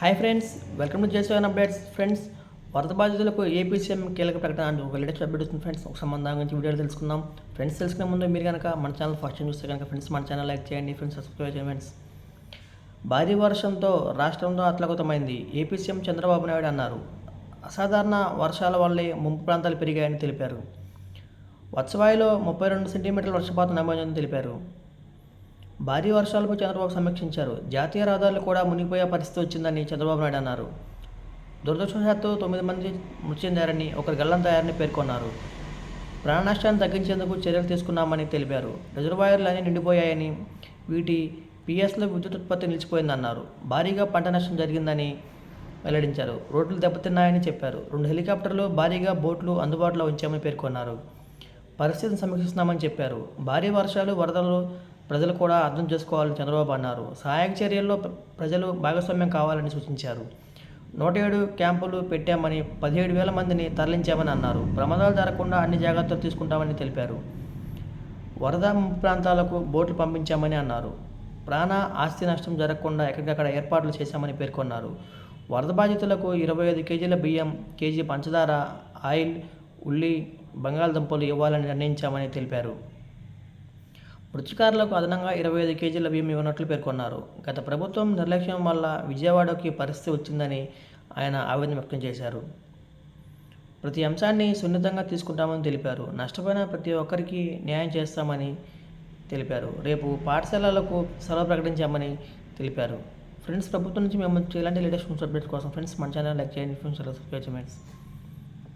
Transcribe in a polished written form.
Hi friends, welcome to జేసీవన్ updates. Friends, వరద బాధితులకు ఏపీ సీఎం కీలక ప్రకటన అంటూ ఒక లేటెస్ట్ అప్డేట్ వస్తుంది. ఫ్రెండ్స్, ఒక సంబంధం గురించి వీడియోలు తెలుసుకుందాం. ఫ్రెండ్స్, తెలుసుకునే ముందు మీరు కనుక మన ఛానల్ ఫస్ట్ టైం చూస్తే కనుక ఫ్రెండ్స్ మన ఛానల్ లైక్ చేయండి, ఫ్రెండ్స్ సబ్స్క్రైబ్ చేయండి. ఫ్రెండ్స్, భారీ వర్షంతో రాష్ట్రంలో అతలాకుతమైంది. ఏపీ సీఎం చంద్రబాబు నాయుడు అన్నారు. అసాధారణ వర్షాల వల్లే ముంపు ప్రాంతాలు పెరిగాయని తెలిపారు. వత్సవాయిలో 32 సెంటీమీటర్ల వర్షపాతం నమోదైందని తెలిపారు. భారీ వర్షాలపై చంద్రబాబు సమీక్షించారు. జాతీయ రహదారులు కూడా మునిగిపోయే పరిస్థితి వచ్చిందని చంద్రబాబు నాయుడు అన్నారు. దురదృష్టవశాత్తు 9 మంది మృతి చెందారని, ఒకరు గల్లంతయ్యారని పేర్కొన్నారు. ప్రాణ నష్టాన్ని తగ్గించేందుకు చర్యలు తీసుకున్నామని తెలిపారు. రిజర్వాయర్లన్నీ నిండిపోయాయని, వీటి పిఎస్లో విద్యుత్ ఉత్పత్తి నిలిచిపోయిందన్నారు. భారీగా పంట నష్టం జరిగిందని వెల్లడించారు. రోడ్లు దెబ్బతిన్నాయని చెప్పారు. 2 హెలికాప్టర్లు, భారీగా బోట్లు అందుబాటులో ఉంచామని పేర్కొన్నారు. పరిస్థితిని సమీక్షిస్తున్నామని చెప్పారు. భారీ వర్షాలు, వరదలు ప్రజలు కూడా అర్థం చేసుకోవాలని చంద్రబాబు అన్నారు. సహాయక చర్యల్లో ప్రజలు భాగస్వామ్యం కావాలని సూచించారు. 107 క్యాంపులు పెట్టామని, 17,000 మందిని తరలించామని అన్నారు. ప్రమాదాలు జరగకుండా అన్ని జాగ్రత్తలు తీసుకుంటామని తెలిపారు. వరద ముంపు ప్రాంతాలకు బోట్లు పంపించామని అన్నారు. ప్రాణ, ఆస్తి నష్టం జరగకుండా ఎక్కడికక్కడ ఏర్పాట్లు చేశామని పేర్కొన్నారు. వరద బాధితులకు 25 కేజీల బియ్యం, కేజీ పంచదార, ఆయిల్, ఉల్లి, బంగాళదుంపలు ఇవ్వాలని నిర్ణయించామని తెలిపారు. మృతికారులకు అదనంగా 25 కేజీల బియ్యం ఇవ్వనున్నట్లు పేర్కొన్నారు. గత ప్రభుత్వం నిర్లక్ష్యం వల్ల విజయవాడకి పరిస్థితి వచ్చిందని ఆయన ఆవేదన వ్యక్తం చేశారు. ప్రతి అంశాన్ని సున్నితంగా తీసుకుంటామని తెలిపారు. నష్టపోయిన ప్రతి ఒక్కరికి న్యాయం చేస్తామని తెలిపారు. రేపు పాఠశాలలకు సెలవు ప్రకటించామని తెలిపారు. ఫ్రెండ్స్, ప్రభుత్వం నుంచి మేము ఇలాంటి లేటెస్ట్ న్యూస్ అప్డేట్స్ కోసం ఫ్రెండ్స్ మన ఛానల్ లైక్ చేయండి, ఫ్రెండ్స్ సబ్స్క్రైబ్ చేయండి.